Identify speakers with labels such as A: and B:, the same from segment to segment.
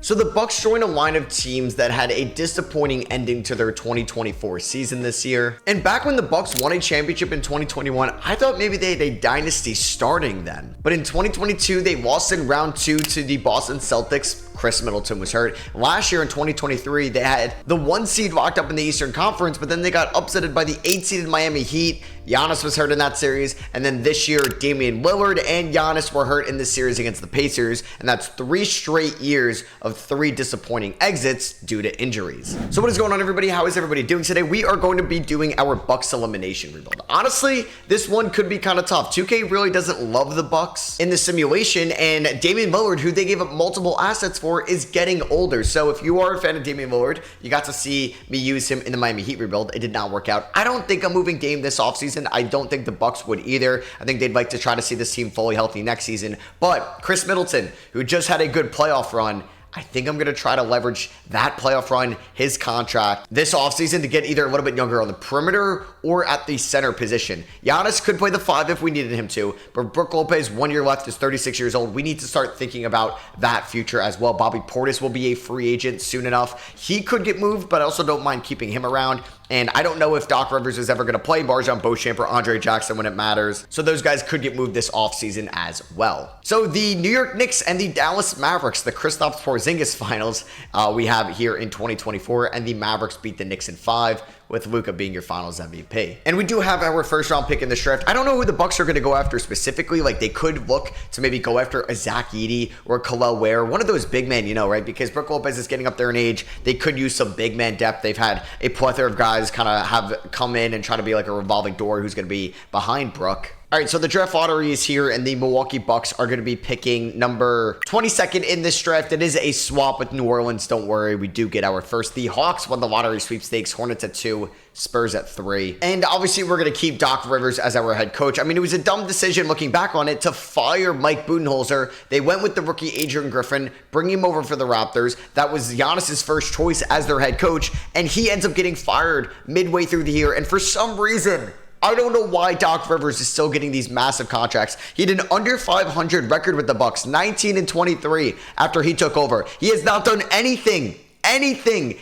A: So the Bucks join a line of teams that had a disappointing ending to their 2024 season this year. And back when the Bucks won a championship in 2021, I thought maybe they had a dynasty starting then. But in 2022, they lost in round 2 to the Boston Celtics. Chris Middleton was hurt. Last year in 2023, they had the 1 seed locked up in the Eastern Conference, but then they got upsetted by the 8 seeded Miami Heat. Giannis was hurt in that series. And then this year, Damian Lillard and Giannis were hurt in this series against the Pacers. And that's 3 straight years of 3 disappointing exits due to injuries. So what is going on, everybody? How is everybody doing today? We are going to be doing our Bucks elimination rebuild. Honestly, this one could be kind of tough. 2K really doesn't love the Bucks in the simulation, and Damian Lillard, who they gave up multiple assets for, is getting older. So if you are a fan of Damian Lillard, you got to see me use him in the Miami Heat rebuild. It did not work out. I don't think I'm moving Dame this offseason. I don't think the Bucks would either. I think they'd like to try to see this team fully healthy next season. But Chris Middleton, who just had a good playoff run, I think I'm going to try to leverage that playoff run, his contract, this offseason to get either a little bit younger on the perimeter or at the center position. Giannis could play the 5 if we needed him to, but Brook Lopez, 1 year left, is 36 years old. We need to start thinking about that future as well. Bobby Portis will be a free agent soon enough. He could get moved, but I also don't mind keeping him around. And I don't know if Doc Rivers is ever going to play MarJon Beauchamp or Andre Jackson when it matters. So those guys could get moved this offseason as well. So the New York Knicks and the Dallas Mavericks, the Kristaps Porzingis finals we have here in 2024. And the Mavericks beat the Knicks in 5, with Luka being your finals MVP. And we do have our first round pick in this draft. I don't know who the Bucks are going to go after specifically. Like, they could look to maybe go after a Zach Edey or Kel'el Ware, one of those big men, right? Because Brook Lopez is getting up there in age. They could use some big man depth. They've had a plethora of guys kind of have come in and try to be like a revolving door who's going to be behind Brook. All right, so the draft lottery is here, and the Milwaukee Bucks are going to be picking number 22nd in this draft. It is a swap with New Orleans. Don't worry, we do get our first. The Hawks won the lottery sweepstakes. Hornets at 2, Spurs at 3. And obviously, we're going to keep Doc Rivers as our head coach. I mean, it was a dumb decision looking back on it to fire Mike Budenholzer. They went with the rookie Adrian Griffin, bring him over for the Raptors. That was Giannis's first choice as their head coach, and he ends up getting fired midway through the year. And for some reason, I don't know why Doc Rivers is still getting these massive contracts. He had an under 500 record with the Bucks, 19-23 after he took over. He has not done anything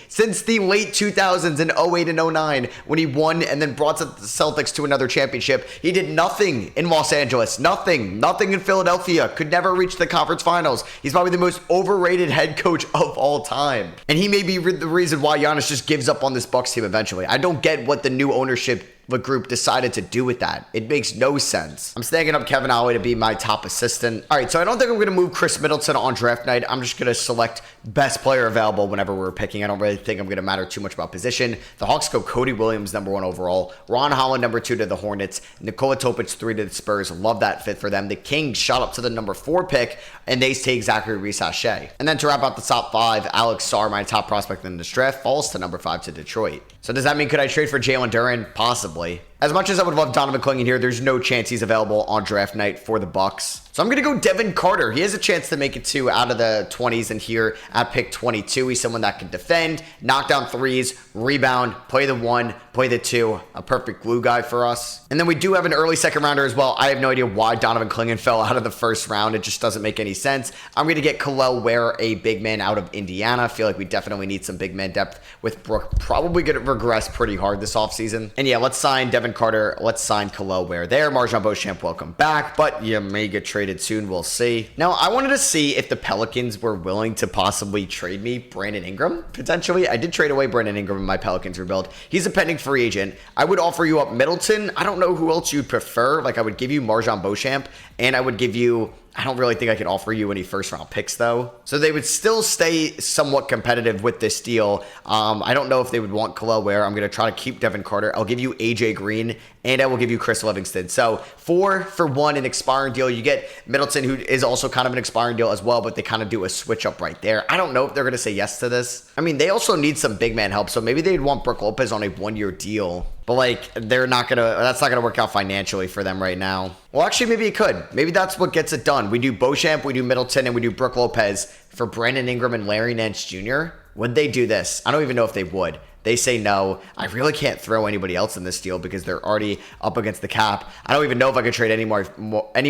A: since the late 2000s in 08 and 09 when he won and then brought the Celtics to another championship. He did nothing in Los Angeles, nothing in Philadelphia, could never reach the conference finals. He's probably the most overrated head coach of all time. And he may be the reason why Giannis just gives up on this Bucks team eventually. I don't get what the new ownership group decided to do with that. It makes no sense. I'm snagging up Kevin Ollie to be my top assistant. All right, so I don't think I'm going to move Chris Middleton on draft night. I'm just going to select best player available whenever we're picking. I don't really think I'm going to matter too much about position. The Hawks go Cody Williams, number 1 overall. Ron Holland, number 2 to the Hornets. Nikola Topic, 3 to the Spurs. Love that fit for them. The Kings shot up to the number 4 pick, and they take Zachary Reese-Hache. And then to wrap out the top 5, Alex Sarr, my top prospect in this draft, falls to number 5 to Detroit. So does that mean could I trade for Jalen Duren? Possibly. As much as I would love Donovan Clingan here, there's no chance he's available on draft night for the Bucks. So I'm going to go Devin Carter. He has a chance to make it to out of the 20s and here at pick 22. He's someone that can defend, knock down threes, rebound, play the 1, play the 2. A perfect glue guy for us. And then we do have an early second rounder as well. I have no idea why Donovan Clingan fell out of the first round. It just doesn't make any sense. I'm going to get Kel'el Ware, a big man out of Indiana. I feel like we definitely need some big man depth with Brook probably going to regress pretty hard this offseason. And yeah, let's sign Devin Carter. Let's sign Kel'el Ware there. MarJon Beauchamp, welcome back, but you may get traded soon. We'll see. Now, I wanted to see if the Pelicans were willing to possibly trade me Brandon Ingram, potentially. I did trade away Brandon Ingram in my Pelicans rebuild. He's a pending free agent. I would offer you up Middleton. I don't know who else you'd prefer. Like, I would give you MarJon Beauchamp, and I would give you... I don't really think I could offer you any first round picks though. So they would still stay somewhat competitive with this deal. I don't know if they would want Kel'el Ware. I'm going to try to keep Devin Carter. I'll give you AJ Green and I will give you Chris Livingston. So 4 for 1, an expiring deal. You get Middleton, who is also kind of an expiring deal as well, but they kind of do a switch up right there. I don't know if they're going to say yes to this. I mean, they also need some big man help. So maybe they'd want Brook Lopez on a 1-year deal. But like, that's not gonna work out financially for them right now. Well, actually, maybe it could. Maybe that's what gets it done. We do Beauchamp, we do Middleton, and we do Brook Lopez for Brandon Ingram and Larry Nance Jr. Would they do this? I don't even know if they would. They say no. I really can't throw anybody else in this deal because they're already up against the cap. I don't even know if I could trade any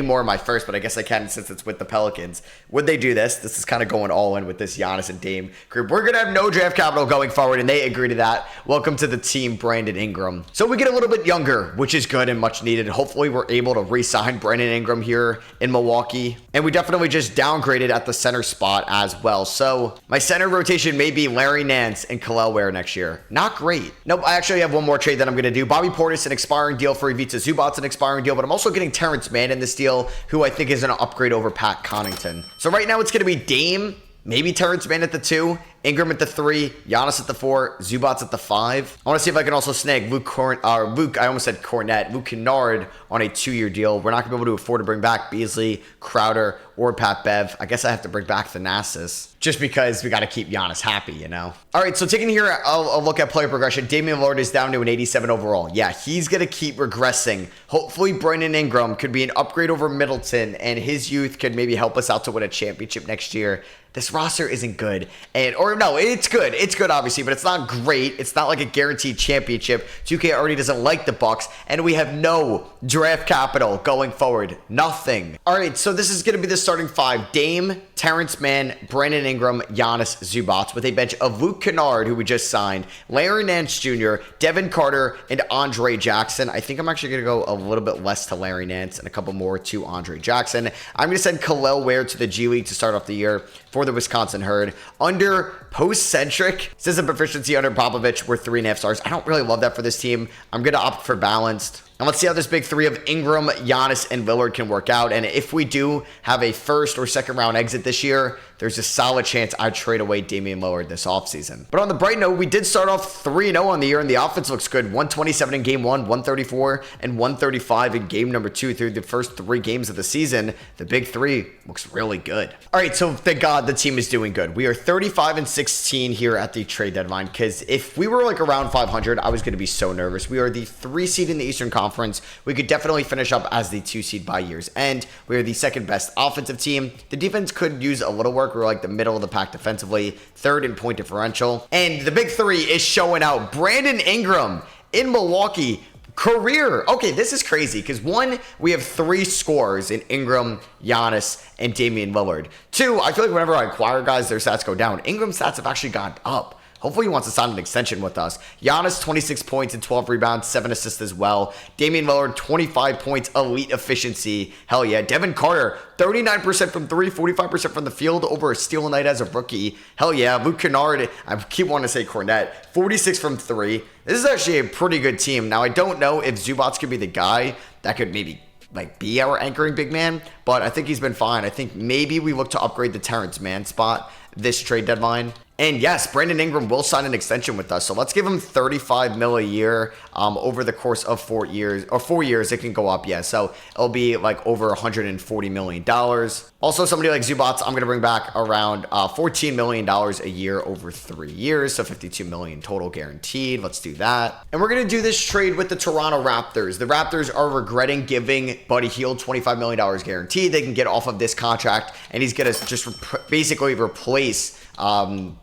A: more of my first, but I guess I can since it's with the Pelicans. Would they do this? This is kind of going all in with this Giannis and Dame group. We're going to have no draft capital going forward, and they agree to that. Welcome to the team, Brandon Ingram. So we get a little bit younger, which is good and much needed. Hopefully we're able to re-sign Brandon Ingram here in Milwaukee. And we definitely just downgraded at the center spot as well. So my center rotation may be Larry Nance and Kel'el Ware next year. Not great. Nope, I actually have one more trade that I'm going to do. Bobby Portis, an expiring deal for Ivica Zubac, an expiring deal, but I'm also getting Terrence Mann in this deal, who I think is an upgrade over Pat Connaughton. So right now it's going to be Dame, maybe Terrence Mann at the 2, Ingram at the 3, Giannis at the 4, Zubac at the 5. I want to see if I can also snag Luke Kennard on a 2-year deal. We're not going to be able to afford to bring back Beasley, Crowder, or Pat Bev. I guess I have to bring back Thanasis just because we got to keep Giannis happy, you know? All right, so taking here a look at player progression, Damian Lillard is down to an 87 overall. Yeah, he's going to keep regressing. Hopefully, Brandon Ingram could be an upgrade over Middleton, and his youth could maybe help us out to win a championship next year. This roster isn't good. No, it's good. It's good, obviously, but it's not great. It's not like a guaranteed championship. 2K already doesn't like the Bucks, and we have no draft capital going forward. Nothing. All right, so this is going to be the starting 5. Dame, Terrence Mann, Brandon Ingram, Giannis, Zubac, with a bench of Luke Kennard, who we just signed, Larry Nance Jr., Devin Carter, and Andre Jackson. I think I'm actually going to go a little bit less to Larry Nance and a couple more to Andre Jackson. I'm going to send Kel'el Ware to the G League to start off the year for the Wisconsin Herd. Under post-centric system proficiency under Popovich, we're 3.5 stars. I don't really love that for this team. I'm going to opt for balanced. And let's see how this big 3 of Ingram, Giannis, and Lillard can work out. And if we do have a first or second round exit this year, there's a solid chance I'd trade away Damian Lillard this offseason. But on the bright note, we did start off 3-0 on the year, and the offense looks good. 127 in game 1, 134, and 135 in game number 2 through the first 3 games of the season. The big 3 looks really good. All right, so thank God the team is doing good. We are 35-16 here at the trade deadline, because if we were like around 500, I was going to be so nervous. We are the 3 seed in the Eastern Conference. We could definitely finish up as the 2 seed by year's end. We are the second best offensive team. The defense could use a little work. We're like the middle of the pack defensively, 3rd in point differential. And the big 3 is showing out. Brandon Ingram in Milwaukee, career. Okay, this is crazy because 1, we have 3 scores in Ingram, Giannis, and Damian Lillard. 2, I feel like whenever I acquire guys, their stats go down. Ingram's stats have actually gone up. Hopefully he wants to sign an extension with us. Giannis, 26 points and 12 rebounds, 7 assists as well. Damian Lillard, 25 points, elite efficiency. Hell yeah. Devin Carter, 39% from 3, 45% from the field, over a steal a night as a rookie. Hell yeah. Luke Kennard, I keep wanting to say Cornette, 46 from 3. This is actually a pretty good team. Now, I don't know if Zubac could be the guy that could maybe be our anchoring big man, but I think he's been fine. I think maybe we look to upgrade the Terrence Mann spot this trade deadline. And yes, Brandon Ingram will sign an extension with us. So let's give him $35 million a year over the course of 4 years. Or 4 years, it can go up, yeah. So it'll be like over $140 million. Also, somebody like Zubac, I'm going to bring back around $14 million a year over 3 years. So $52 million total guaranteed. Let's do that. And we're going to do this trade with the Toronto Raptors. The Raptors are regretting giving Buddy Hield $25 million guaranteed. They can get off of this contract, and he's going to just basically replace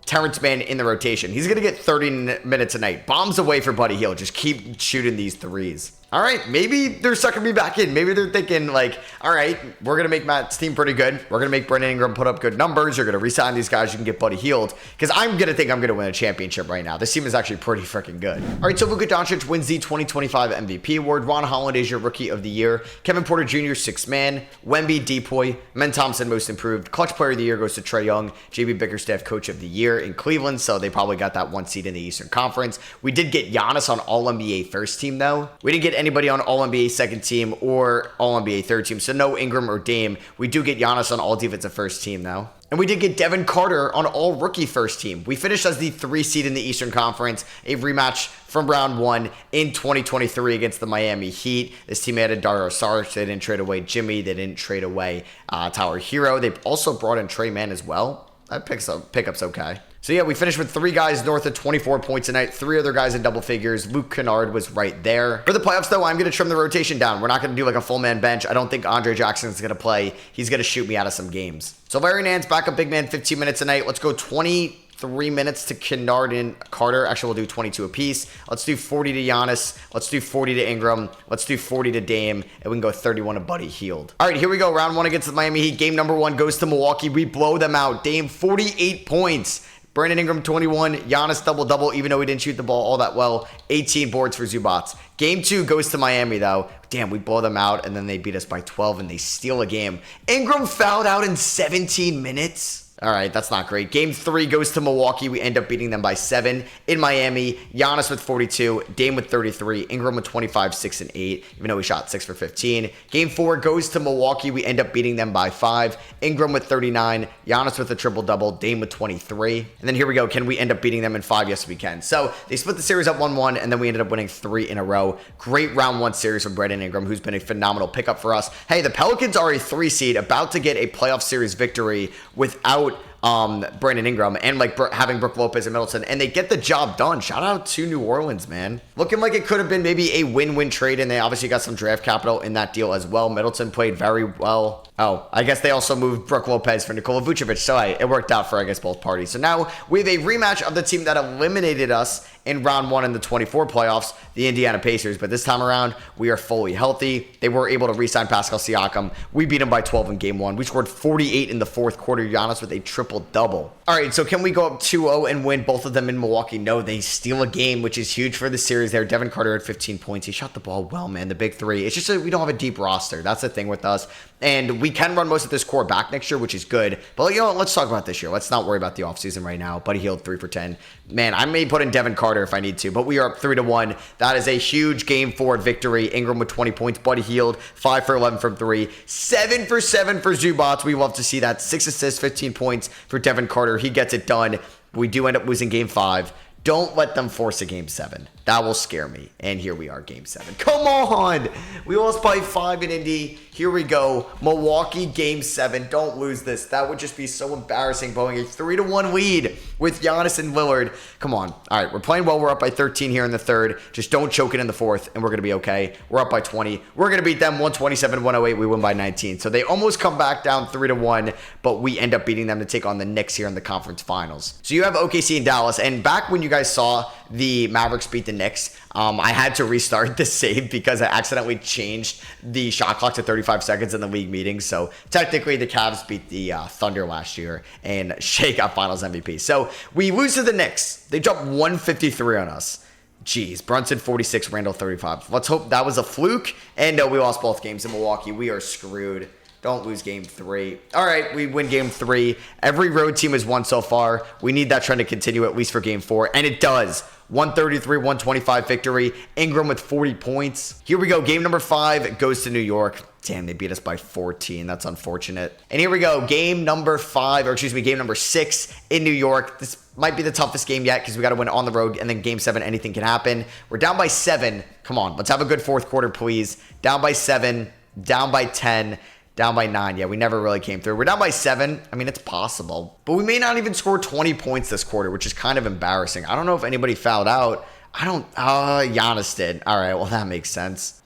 A: Terrence Mann in the rotation. He's going to get 30 minutes a night. Bombs away for Buddy Hield. Just keep shooting these threes. All right, maybe they're sucking me back in. Maybe they're thinking like, all right, we're going to make Matt's team pretty good. We're going to make Brandon Ingram put up good numbers. You're going to re-sign these guys. You can get Buddy Hield. Because I'm going to think I'm going to win a championship right now. This team is actually pretty freaking good. All right, so Luka Doncic wins the 2025 MVP award. Ron Holland is your Rookie of the Year. Kevin Porter Jr., 6th man. Wemby, Depoy. Men Thompson, Most Improved. Clutch Player of the Year goes to Trae Young. JB Bickerstaff, Coach of the Year in Cleveland. So they probably got that 1 seed in the Eastern Conference. We did get Giannis on All-NBA first team, though. We didn't get anybody on All-NBA second team or All-NBA third team. So no Ingram or Dame. We do get Giannis on All Defensive first team, though. And we did get Devin Carter on All Rookie first team. We finished as the 3 seed in the Eastern Conference, a rematch from round 1 in 2023 against the Miami Heat. This team added Dario Saric. They didn't trade away Jimmy. They didn't trade away Tyler Hero. They also brought in Trey Mann as well. That pickup's okay. So yeah, we finished with 3 guys north of 24 points a night, 3 other guys in double figures. Luke Kennard was right there. For the playoffs, though, I'm going to trim the rotation down. We're not going to do like a full man bench. I don't think Andre Jackson is going to play. He's going to shoot me out of some games. So Larry Nance, backup big man, 15 minutes a night. Let's go 20 3 minutes to Kennard and Carter. Actually, we'll do 22 apiece. Let's do 40 to Giannis. Let's do 40 to Ingram. Let's do 40 to Dame. And we can go 31 to Buddy Hield. All right, here we go. Round 1 against the Miami Heat. Game number 1 goes to Milwaukee. We blow them out. Dame, 48 points. Brandon Ingram, 21. Giannis, double-double, even though he didn't shoot the ball all that well. 18 boards for Zubats. Game 2 goes to Miami, though. Damn, we blow them out, and then they beat us by 12, and they steal a game. Ingram fouled out in 17 minutes. All right, that's not great. Game 3 goes to Milwaukee. We end up beating them by 7 in Miami. Giannis with 42, Dame with 33, Ingram with 25, 6, and 8, even though he shot 6 for 15. Game 4 goes to Milwaukee. We end up beating them by 5. Ingram with 39, Giannis with a triple-double, Dame with 23. And then here we go. Can we end up beating them in 5? Yes, we can. So they split the series up 1-1, and then we ended up winning 3 in a row. Great round 1 series from Brandon Ingram, who's been a phenomenal pickup for us. Hey, the Pelicans are a 3 seed, about to get a playoff series victory without Brandon Ingram and like having Brook Lopez and Middleton, and they get the job done. Shout out to New Orleans, man. Looking like it could have been maybe a win-win trade, and they obviously got some draft capital in that deal as well. Middleton played very well. Oh, I guess they also moved Brook Lopez for Nikola Vucevic, so it worked out for, I guess, both parties. So now we have a rematch of the team that eliminated us in round 1 in the 24 playoffs, the Indiana Pacers. But this time around, we are fully healthy. They were able to re-sign Pascal Siakam. We beat them by 12 in game 1. We scored 48 in the fourth quarter. Giannis with a triple-double. All right, so can we go up 2-0 and win both of them in Milwaukee? No, they steal a game, which is huge for the series there. Devin Carter had 15 points. He shot the ball well, man. The big 3. It's just that we don't have a deep roster. That's the thing with us. And we can run most of this core back next year, which is good. But, you know, let's talk about this year. Let's not worry about the offseason right now. Buddy Hield, 3 for 10. Man, I may put in Devin Carter if I need to, but we are up 3-1. That is a huge game 4 victory. Ingram with 20 points. Buddy Hield, 5 for 11 from 3. 7 for 7 for Zubats. We love to see that. 6 assists, 15 points for Devin Carter. He gets it done. We do end up losing game 5. Don't let them force a game 7. That will scare me. And here we are, game 7. Come on! We lost by 5 in Indy. Here we go. Milwaukee, game 7. Don't lose this. That would just be so embarrassing, blowing a 3-1 lead with Giannis and Lillard. Come on. All right, we're playing well. We're up by 13 here in the 3rd. Just don't choke it in the 4th, and we're going to be okay. We're up by 20. We're going to beat them 127-108. We win by 19. So they almost come back down 3-1, but we end up beating them to take on the Knicks here in the conference finals. So you have OKC and Dallas, and back when you guys saw the Mavericks beat the Knicks, I had to restart the save because I accidentally changed the shot clock to 35 seconds in the league meeting. So technically the Cavs beat the Thunder last year and Shea got finals MVP. So we lose to the Knicks. They dropped 153 on us. Jeez, Brunson 46, Randall 35. Let's hope that was a fluke. And no, we lost both games in Milwaukee. We are screwed. Don't lose game 3. All right, we win game 3. Every road team has won so far. We need that trend to continue at least for game 4, and it does. 133-125 victory. Ingram with 40 points. Here we go. Game number 5 goes to New York. Damn, they beat us by 14. That's unfortunate. And here we go. Game number 6 in New York. This might be the toughest game yet because we got to win on the road, and then game 7, anything can happen. We're down by 7. Come on, let's have a good fourth quarter, please. Down by 7, down by 10. Down by 9. Yeah, we never really came through. We're down by 7. I mean, it's possible. But we may not even score 20 points this quarter, which is kind of embarrassing. I don't know if anybody fouled out. Giannis did. All right, well, that makes sense.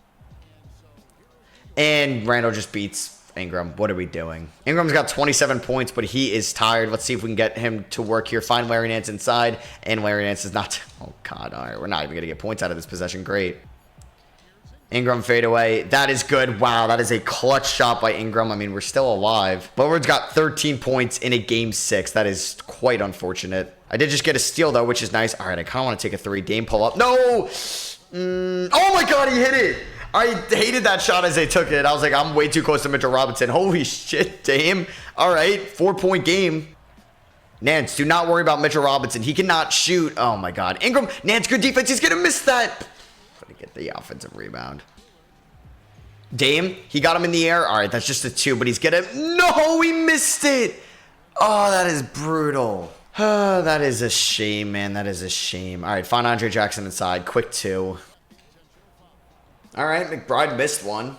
A: And Randall just beats Ingram. What are we doing? Ingram's got 27 points, but he is tired. Let's see if we can get him to work here. Find Larry Nance inside, and Larry Nance is not... Oh, God. All right, we're not even going to get points out of this possession. Great. Ingram fade away. That is good. Wow, that is a clutch shot by Ingram. I mean, we're still alive. Lillard's got 13 points in a game 6. That is quite unfortunate. I did just get a steal, though, which is nice. All right, I kind of want to take a 3. Dame pull up. No! Oh, my God, he hit it. I hated that shot as they took it. I was like, I'm way too close to Mitchell Robinson. Holy shit, Dame. All right, 4-point game. Nance, do not worry about Mitchell Robinson. He cannot shoot. Oh, my God. Ingram, Nance, good defense. He's going to miss that. Get the offensive rebound. Dame, he got him in the air. All right, that's just a 2, but he's gonna... No, he missed it. Oh, that is brutal. Oh, that is a shame, man. That is a shame. All right, find Andre Jackson inside. Quick 2. All right, McBride missed one.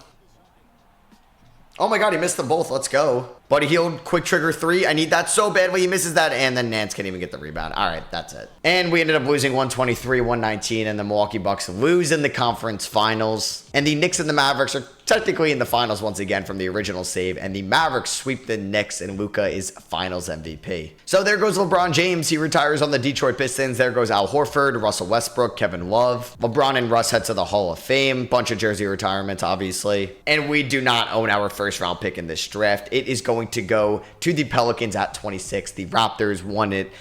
A: Oh my God, he missed them both. Let's go. Buddy Hield, quick trigger 3. I need that so badly. He misses that, and then Nance can't even get the rebound. All right, that's it. And we ended up losing 123-119, and the Milwaukee Bucks lose in the conference finals. And the Knicks and the Mavericks are technically in the finals once again from the original save, and the Mavericks sweep the Knicks, and Luka is finals MVP. So there goes LeBron James. He retires on the Detroit Pistons. There goes Al Horford, Russell Westbrook, Kevin Love. LeBron and Russ head to the Hall of Fame. Bunch of jersey retirements, obviously. And we do not own our first round pick in this draft. It is going to go to the Pelicans at 26. The Raptors won it.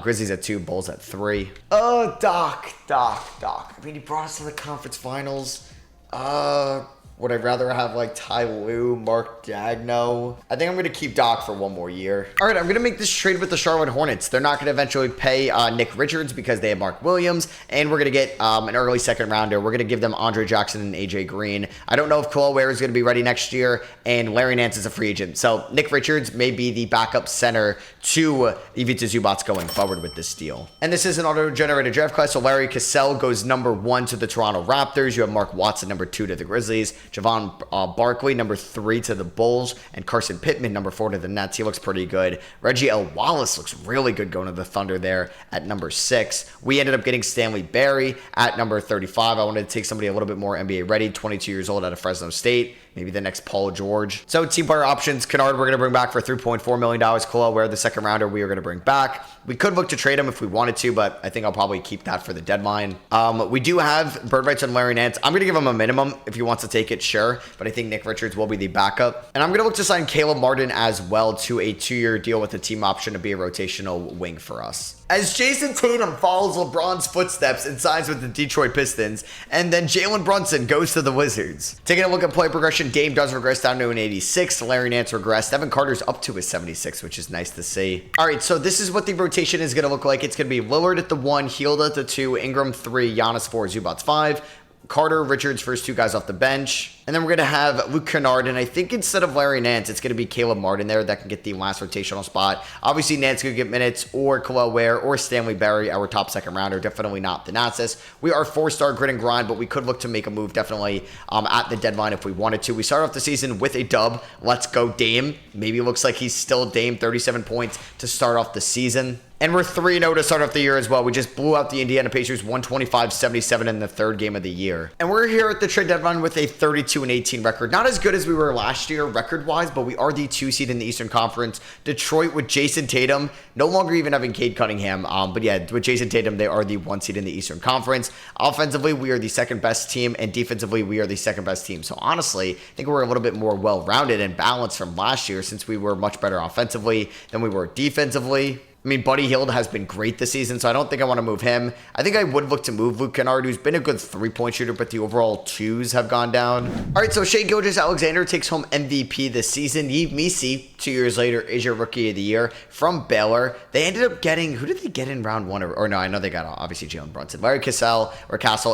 A: Grizzlies at 2, Bulls at 3. Oh, Doc. I mean, he brought us to the conference finals. Would I rather have like Ty Lue, Mark Daigneault? I think I'm going to keep Doc for one more year. All right, I'm going to make this trade with the Charlotte Hornets. They're not going to eventually pay Nick Richards because they have Mark Williams, and we're going to get an early second rounder. We're going to give them Andre Jackson and AJ Green. I don't know if Kawhi Ware is going to be ready next year, and Larry Nance is a free agent. So Nick Richards may be the backup center to Ivica Zubac going forward with this deal. And this is an auto-generated draft class, so Larry Cassell goes number 1 to the Toronto Raptors. You have Mark Watson, number 2 to the Grizzlies. Javon Barkley, number 3 to the Bulls, and Carson Pittman, number 4 to the Nets. He looks pretty good. Reggie L. Wallace looks really good going to the Thunder there at number 6. We ended up getting Stanley Berry at number 35. I wanted to take somebody a little bit more NBA ready, 22 years old out of Fresno State. Maybe the next Paul George. So team player options, Kennard we're going to bring back for $3.4 million. Kawhi Ware, the second rounder, we are going to bring back. We could look to trade him if we wanted to, but I think I'll probably keep that for the deadline. We do have bird rights on Larry Nance. I'm going to give him a minimum. If he wants to take it, sure. But I think Nick Richards will be the backup. And I'm going to look to sign Caleb Martin as well to a 2-year deal with a team option to be a rotational wing for us. As Jason Tatum follows LeBron's footsteps and signs with the Detroit Pistons, and then Jalen Brunson goes to the Wizards. Taking a look at play progression, Dame does regress down to an 86. Larry Nance regressed. Evan Carter's up to a 76, which is nice to see. All right, so this is what the rotation is going to look like. It's going to be Lillard at the 1, Hield at the 2, Ingram 3, Giannis 4, Zubac 5. Carter, Richards, first 2 guys off the bench. And then we're going to have Luke Kennard. And I think instead of Larry Nance, it's going to be Caleb Martin there that can get the last rotational spot. Obviously, Nance could get minutes, or Kawhi Ware, or Stanley Berry, our top second rounder. Definitely not Thanasis. We are 4-star grit and grind, but we could look to make a move definitely at the deadline if we wanted to. We start off the season with a dub. Let's go Dame. Maybe it looks like he's still Dame, 37 points to start off the season. And we're 3-0 to start off the year as well. We just blew out the Indiana Pacers 125-77 in the third game of the year. And we're here at the trade deadline with a 32-18 record. Not as good as we were last year record-wise, but we are the 2 seed in the Eastern Conference. Detroit with Jason Tatum, no longer even having Cade Cunningham. But yeah, with Jason Tatum, they are the 1 seed in the Eastern Conference. Offensively, we are the second best team, and defensively, we are the second best team. So honestly, I think we're a little bit more well-rounded and balanced from last year since we were much better offensively than we were defensively. I mean, Buddy Hield has been great this season, so I don't think I want to move him. I think I would look to move Luke Kennard, who's been a good 3-point shooter, but the overall 2s have gone down. All right, so Shai Gilgeous-Alexander takes home MVP this season. Yves Missi, 2 years later, is your Rookie of the Year from Baylor. They ended up getting, who did they get in round 1? Or no, I know they got, obviously, Jalen Brunson. Larry Castle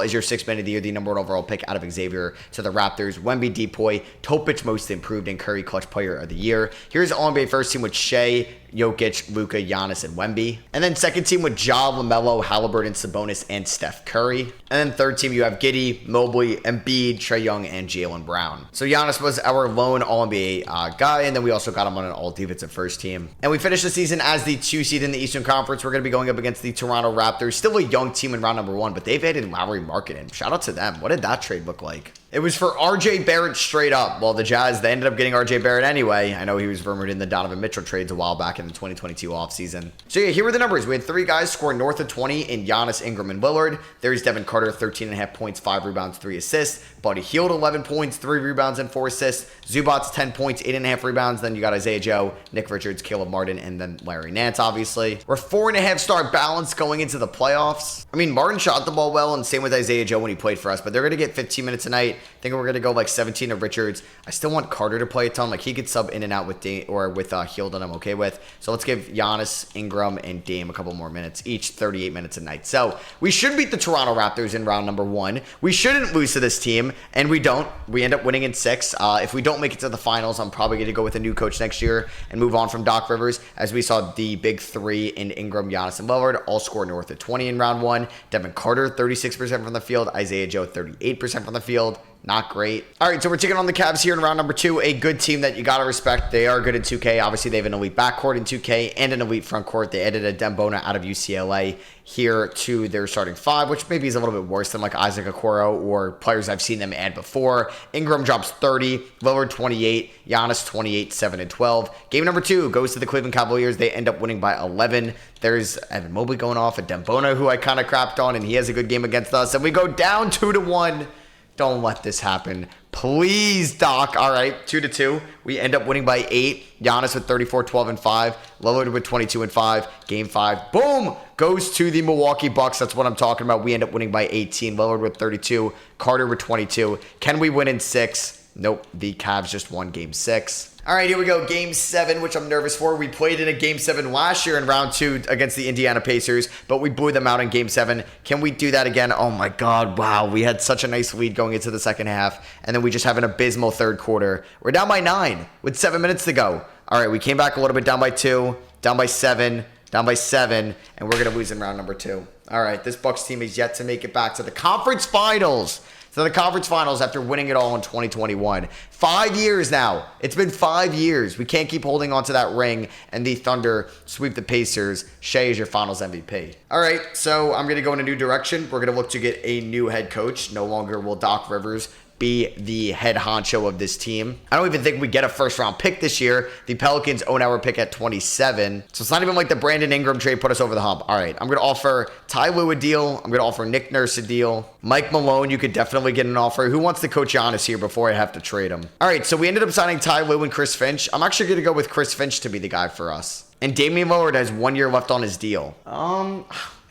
A: is your 6th man of the year, the number 1 overall pick out of Xavier to the Raptors. Wemby Depoy, Topic most improved, and Curry Clutch Player of the Year. Here's the All-NBA first team with Shai, Jokic, Luka, Giannis, and Wemby. And then second team with Ja, LaMelo, Halliburton, Sabonis, and Steph Curry. And then third team, you have Giddey, Mobley, Embiid, Trae Young, and Jaylen Brown. So Giannis was our lone All-NBA guy, and then we also got him on an all-defensive first team. And we finished the season as the 2 seed in the Eastern Conference. We're going to be going up against the Toronto Raptors. Still a young team in round number 1, but they've added Lauri Markkanen. Shout out to them. What did that trade look like? It was for RJ Barrett straight up. Well, the Jazz, they ended up getting RJ Barrett anyway. I know he was rumored in the Donovan Mitchell trades a while back in the 2022 offseason. So yeah, here were the numbers. We had 3 guys score north of 20 in Giannis, Ingram, and Lillard. There's Devin Carter, 13.5 points, 5 rebounds, 3 assists. Buddy Hield, 11 points, 3 rebounds, and 4 assists. Zubac, 10 points, 8.5 rebounds. Then you got Isaiah Joe, Nick Richards, Caleb Martin, and then Larry Nance, obviously. We're 4.5-star balance going into the playoffs. I mean, Martin shot the ball well, and same with Isaiah Joe when he played for us, but they're going to get 15 minutes a night. I think we're going to go like 17 to Richards. I still want Carter to play a ton. Like, he could sub in and out with Dame or with Hield, and I'm okay with. So let's give Giannis, Ingram, and Dame a couple more minutes, each 38 minutes a night. So we should beat the Toronto Raptors in round number 1. We shouldn't lose to this team, and we don't. We end up winning in 6. If we don't make it to the finals, I'm probably going to go with a new coach next year and move on from Doc Rivers, as we saw the big 3 in Ingram, Giannis, and Lillard all score north of 20 in round 1. Devin Carter, 36% from the field. Isaiah Joe, 38% from the field. Not great. All right, so we're taking on the Cavs here in round number 2. A good team that you got to respect. They are good in 2K. Obviously, they have an elite backcourt in 2K and an elite front court. They added a Dembona out of UCLA here to their starting 5, which maybe is a little bit worse than like Isaac Okoro or players I've seen them add before. Ingram drops 30, Lillard 28, Giannis 28, 7 and 12. Game number 2 goes to the Cleveland Cavaliers. They end up winning by 11. There's Evan Mobley going off, a Dembona who I kind of crapped on, and he has a good game against us. And we go down 2-1. Don't let this happen. Please, Doc. All right, 2-2. We end up winning by 8. Giannis with 34, 12, and 5. Lillard with 22 and 5. Game 5. Boom! Goes to the Milwaukee Bucks. That's what I'm talking about. We end up winning by 18. Lillard with 32. Carter with 22. Can we win in 6? Nope. The Cavs just won game 6. All right, here we go. Game 7, which I'm nervous for. We played in a Game 7 last year in round 2 against the Indiana Pacers, but we blew them out in Game 7. Can we do that again? Oh, my God. Wow. We had such a nice lead going into the second half, and then we just have an abysmal third quarter. We're down by 9 with 7 minutes to go. All right, we came back a little bit, down by 2, down by 7, down by 7, and we're going to lose in round number 2. All right, this Bucks team is yet to make it back to the conference finals. So the conference finals after winning it all in 2021. 5 years now. It's been 5 years. We can't keep holding on to that ring, and the Thunder sweep the Pacers. Shea is your finals MVP. All right, so I'm going to go in a new direction. We're going to look to get a new head coach. No longer will Doc Rivers be the head honcho of this team. I don't even think we get a first round pick this year. The Pelicans own our pick at 27. So it's not even like the Brandon Ingram trade put us over the hump. All right, I'm going to offer Ty Lue a deal. I'm going to offer Nick Nurse a deal. Mike Malone, you could definitely get an offer. Who wants to coach Giannis here before I have to trade him? All right, so we ended up signing Ty Lue and Chris Finch. I'm actually going to go with Chris Finch to be the guy for us. And Damian Lillard has 1 year left on his deal.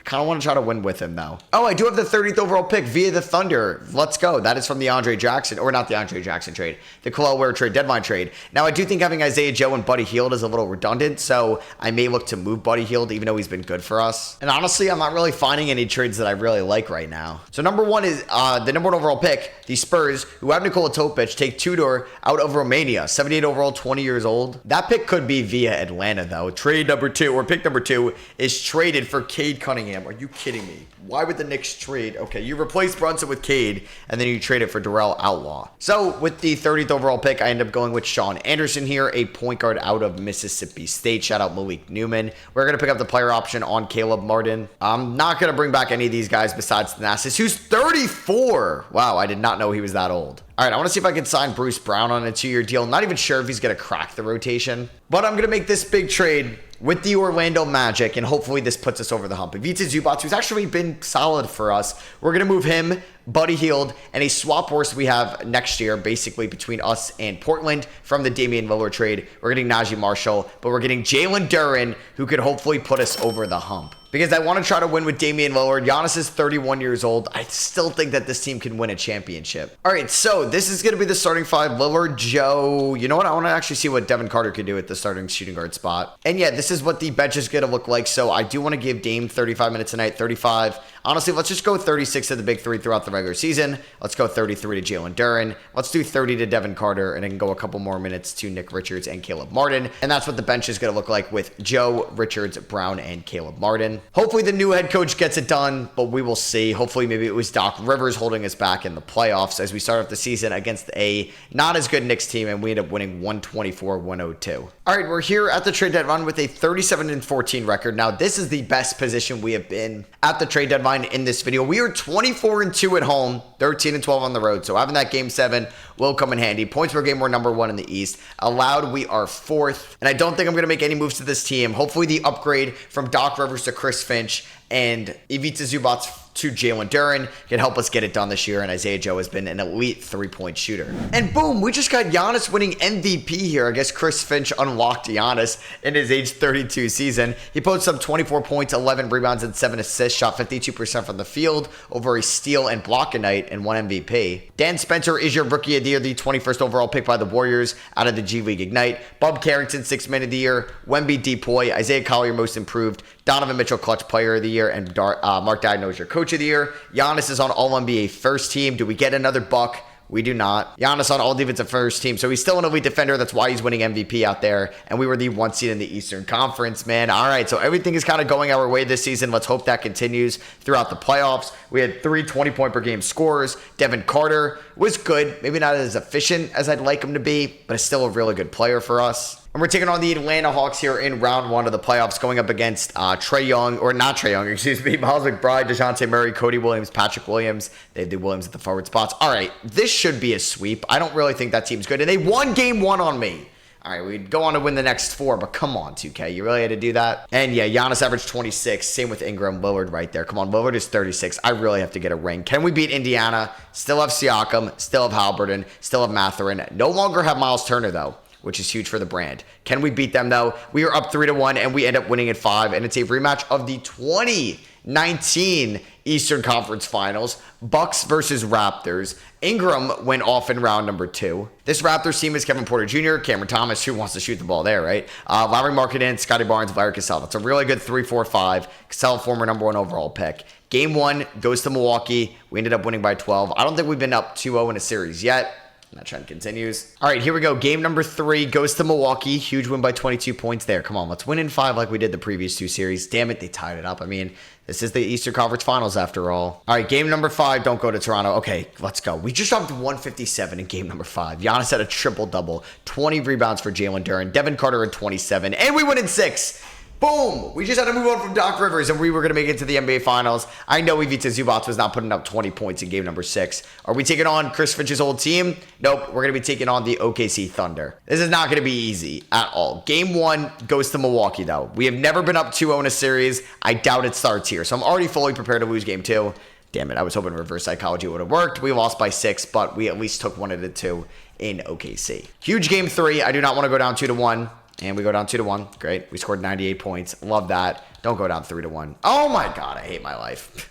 A: Kind of want to try to win with him, though. Oh, I do have the 30th overall pick via the Thunder. Let's go. That is from the Andre Jackson, or not the Andre Jackson trade, the Kel'el Ware trade, deadline trade. Now, I do think having Isaiah Joe and Buddy Hield is a little redundant, so I may look to move Buddy Hield, even though he's been good for us. And honestly, I'm not really finding any trades that I really like right now. So number 1 is the number 1 overall pick, the Spurs, who have Nikola Topic, take Tudor out of Romania, 78 overall, 20 years old. That pick could be via Atlanta, though. Trade number 2, or pick number 2, is traded for Cade Cunningham. Are you kidding me? Why would the Knicks trade? Okay, you replace Brunson with Cade, and then you trade it for Darrell Outlaw. So with the 30th overall pick, I end up going with Sean Anderson here, a point guard out of Mississippi State. Shout out Malik Newman. We're going to pick up the player option on Caleb Martin. I'm not going to bring back any of these guys besides Thanasis, who's 34. Wow, I did not know he was that old. All right, I want to see if I can sign Bruce Brown on a 2-year deal. Not even sure if he's going to crack the rotation, but I'm going to make this big trade with the Orlando Magic, and hopefully this puts us over the hump. Ivica Zubac, who's actually been solid for us, we're going to move him, Buddy Hield, and a swap horse we have next year, basically between us and Portland from the Damian Lillard trade. We're getting Najee Marshall, but we're getting Jalen Duren, who could hopefully put us over the hump. Because I want to try to win with Damian Lillard. Giannis is 31 years old. I still think that this team can win a championship. All right, so this is going to be the starting 5. Lillard, Joe. You know what? I want to actually see what Devin Carter can do at the starting shooting guard spot. And yeah, this is what the bench is going to look like. So I do want to give Dame 35 minutes tonight, 35. Honestly, let's just go 36 to the big 3 throughout the regular season. Let's go 33 to Jalen Duren. Let's do 30 to Devin Carter, and then go a couple more minutes to Nick Richards and Caleb Martin. And that's what the bench is going to look like with Joe, Richards, Brown, and Caleb Martin. Hopefully the new head coach gets it done, but we will see. Hopefully maybe it was Doc Rivers holding us back in the playoffs as we start off the season against a not as good Knicks team, and we end up winning 124-102. All right, we're here at the trade deadline with a 37-14 record. Now, this is the best position we have been at the trade deadline in this video. We are 24-2 at home, 13-12 on the road. So having that game 7 will come in handy. Points per game, we're number 1 in the East. Allowed, we are 4th. And I don't think I'm going to make any moves to this team. Hopefully the upgrade from Doc Rivers to Chris Finch and Ivica Zubac to Jalen Duren can help us get it done this year, and Isaiah Joe has been an elite 3-point shooter. And boom, we just got Giannis winning MVP here. I guess Chris Finch unlocked Giannis in his age 32 season. He posted up 24 points, 11 rebounds, and 7 assists, shot 52% from the field, over a steal and block a night, and 1 MVP. Dan Spencer is your rookie of the year, the 21st overall pick by the Warriors out of the G League Ignite. Bub Carrington, 6th man of the year. Wemby Depoy, Isaiah Collier, most improved. Donovan Mitchell, clutch player of the year, and Mark Daigneault is your coach of the year. Giannis is on All-NBA first team. Do we get another buck? We do not. Giannis on all defensive first team, so he's still an elite defender. That's why he's winning MVP out there. And we were the 1 seed in the Eastern Conference, man. All right, so everything is kind of going our way this season. Let's hope that continues throughout the playoffs. We had 3 20-point per game scorers. Devin Carter was good. Maybe not as efficient as I'd like him to be, but is still a really good player for us. And we're taking on the Atlanta Hawks here in round 1 of the playoffs, going up against Trae Young, or not Trae Young, excuse me, Miles McBride, DeJounte Murray, Cody Williams, Patrick Williams. They have the Williams at the forward spots. All right, this should be a sweep. I don't really think that team's good. And they won game 1 on me. All right, we'd go on to win the next 4, but come on, 2K. You really had to do that? And yeah, Giannis averaged 26. Same with Ingram. Lillard right there. Come on, Lillard is 36. I really have to get a ring. Can we beat Indiana? Still have Siakam. Still have Haliburton. Still have Mathurin. No longer have Miles Turner, though, which is huge for the brand. Can we beat them, though? We are up 3-1, and we end up winning at 5, and it's a rematch of the 2019 Eastern Conference Finals, Bucks versus Raptors. Ingram went off in round number 2. This Raptors team is Kevin Porter Jr., Cameron Thomas, who wants to shoot the ball there, right? Lauri Markkanen, Scotty Barnes, Larry Cassell. That's a really good 3-4-5. Cassell, former number 1 overall pick. Game 1 goes to Milwaukee. We ended up winning by 12. I don't think we've been up 2-0 in a series yet. And that trend continues. All right, here we go. Game number 3 goes to Milwaukee. Huge win by 22 points there. Come on, let's win in 5 like we did the previous 2 series. Damn it, they tied it up. I mean, this is the Eastern Conference Finals after all. All right, game number 5. Don't go to Toronto. Okay, let's go. We just dropped 157 in game number 5. Giannis had a triple-double. 20 rebounds for Jalen Duren. Devin Carter at 27. And we win in 6. Boom! We just had to move on from Doc Rivers, and we were going to make it to the NBA Finals. I know Ivica Zubac was not putting up 20 points in game number 6. Are we taking on Chris Finch's old team? Nope. We're going to be taking on the OKC Thunder. This is not going to be easy at all. Game 1 goes to Milwaukee, though. We have never been up 2-0 in a series. I doubt it starts here, so I'm already fully prepared to lose game 2. Damn it, I was hoping reverse psychology would have worked. We lost by 6, but we at least took 1 of the 2 in OKC. Huge game 3. I do not want to go down 2-1. And we go down 2-1. Great. We scored 98 points. Love that. Don't go down 3-1. Oh my God, I hate my life.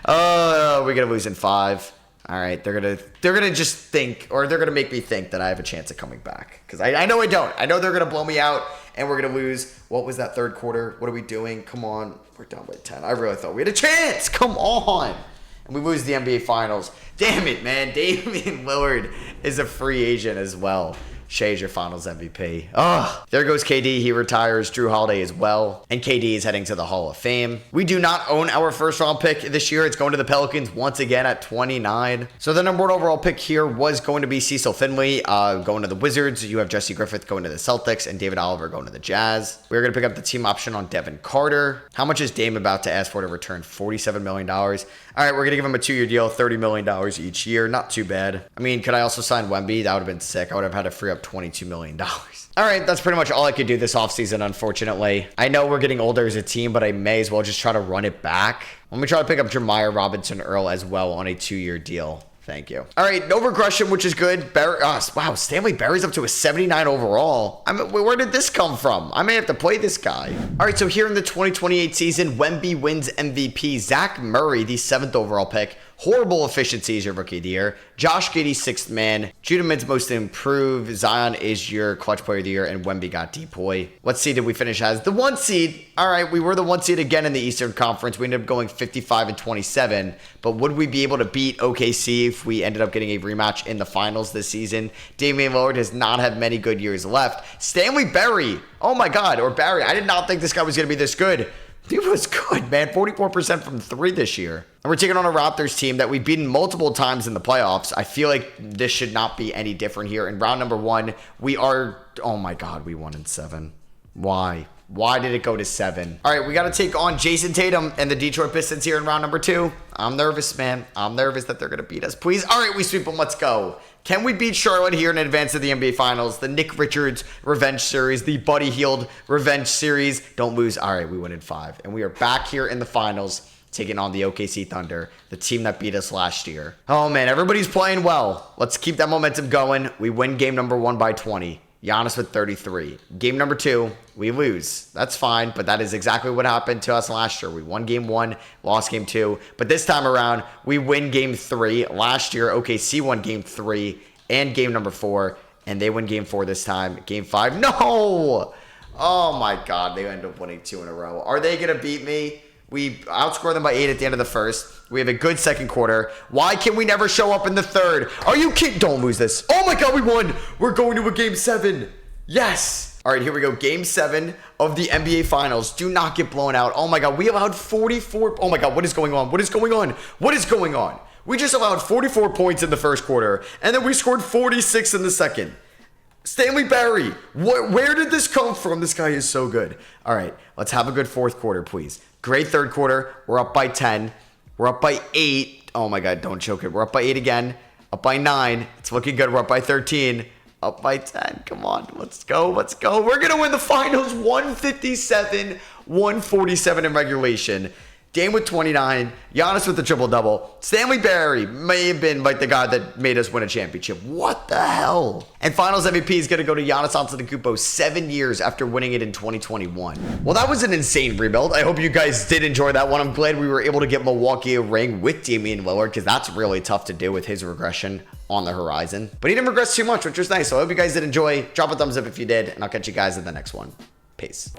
A: Oh, we're gonna lose in 5. All right, they're gonna just think, or they're gonna make me think that I have a chance of coming back, because I know I don't. I know they're gonna blow me out, and we're gonna lose. What was that third quarter? What are we doing? Come on, we're down by 10. I really thought we had a chance. Come on. And we lose the NBA Finals. Damn it, man. Damian Lillard is a free agent as well. Shay's your Finals MVP. Oh, there goes KD. He retires. Drew Holiday as well. And KD is heading to the Hall of Fame. We do not own our first round pick this year. It's going to the Pelicans once again at 29. So the number 1 overall pick here was going to be Cecil Finley going to the Wizards. You have Jesse Griffith going to the Celtics and David Oliver going to the Jazz. We're going to pick up the team option on Devin Carter. How much is Dame about to ask for to return? $47 million. All right, we're going to give him a 2-year deal, $30 million each year. Not too bad. I mean, could I also sign Wemby? That would have been sick. I would have had to free up $22 million. All right, that's pretty much all I could do this offseason, unfortunately. I know we're getting older as a team, but I may as well just try to run it back. Let me try to pick up Jeremiah Robinson Earl as well on a 2-year deal. Thank you. All right, no regression, which is good. Wow, Stanley Berry's up to a 79 overall. I mean, where did this come from? I may have to play this guy. All right, so here in the 2028 season, Wemby wins MVP. Zach Murray, the 7th overall pick. Horrible efficiency is your rookie of the year. Josh Giddey, 6th man. Judah Mintz, most improved. Zion is your clutch player of the year. And Wemby got Depoy. What seed did we finish as? The 1 seed. All right, we were the 1 seed again in the Eastern Conference. We ended up going 55-27. But would we be able to beat OKC if we ended up getting a rematch in the finals this season? Damian Lillard does not have many good years left. Stanley Berry. Oh my God. Or Barry. I did not think this guy was going to be this good. He was good, man. 44% from 3 this year. And we're taking on a Raptors team that we've beaten multiple times in the playoffs. I feel like this should not be any different here. In round number 1, we are... Oh my God, we won in 7. Why? Why did it go to 7? All right, we got to take on Jason Tatum and the Detroit Pistons here in round number 2. I'm nervous, man. I'm nervous that they're going to beat us. Please. All right, we sweep them. Let's go. Can we beat Charlotte here in advance of the NBA Finals? The Nick Richards Revenge Series, the Buddy Hield Revenge Series. Don't lose. All right, we win in 5. And we are back here in the finals taking on the OKC Thunder, the team that beat us last year. Oh, man, everybody's playing well. Let's keep that momentum going. We win game number 1 by 20. Giannis with 33. Game number 2, we lose. That's fine, but that is exactly what happened to us last year. We won game 1, lost game 2. But this time around, we win game 3. Last year, OKC won game 3 and game number 4, and they win game 4 this time. Game 5, no! Oh my God, they end up winning 2 in a row. Are they going to beat me? We outscore them by 8 at the end of the first. We have a good second quarter. Why can we never show up in the third? Are you kidding? Don't lose this. Oh my God, we won. We're going to a game 7. Yes. All right, here we go. Game 7 of the NBA Finals. Do not get blown out. Oh my God, we allowed 44. Oh my God, what is going on? What is going on? What is going on? We just allowed 44 points in the first quarter, and then we scored 46 in the second. Stanley Barry, where did this come from? This guy is so good. All right, let's have a good fourth quarter, please. Great third quarter. We're up by 10. We're up by 8. Oh my God, don't choke it. We're up by 8 again. Up by 9. It's looking good. We're up by 13. Up by 10. Come on, let's go. Let's go. We're going to win the finals 157-147 in regulation. Dame with 29, Giannis with the triple-double. Stanley Barry may have been like the guy that made us win a championship. What the hell? And finals MVP is going to go to Giannis Antetokounmpo 7 years after winning it in 2021. Well, that was an insane rebuild. I hope you guys did enjoy that one. I'm glad we were able to get Milwaukee a ring with Damian Lillard because that's really tough to do with his regression on the horizon. But he didn't regress too much, which was nice. So I hope you guys did enjoy. Drop a thumbs up if you did, and I'll catch you guys in the next one. Peace.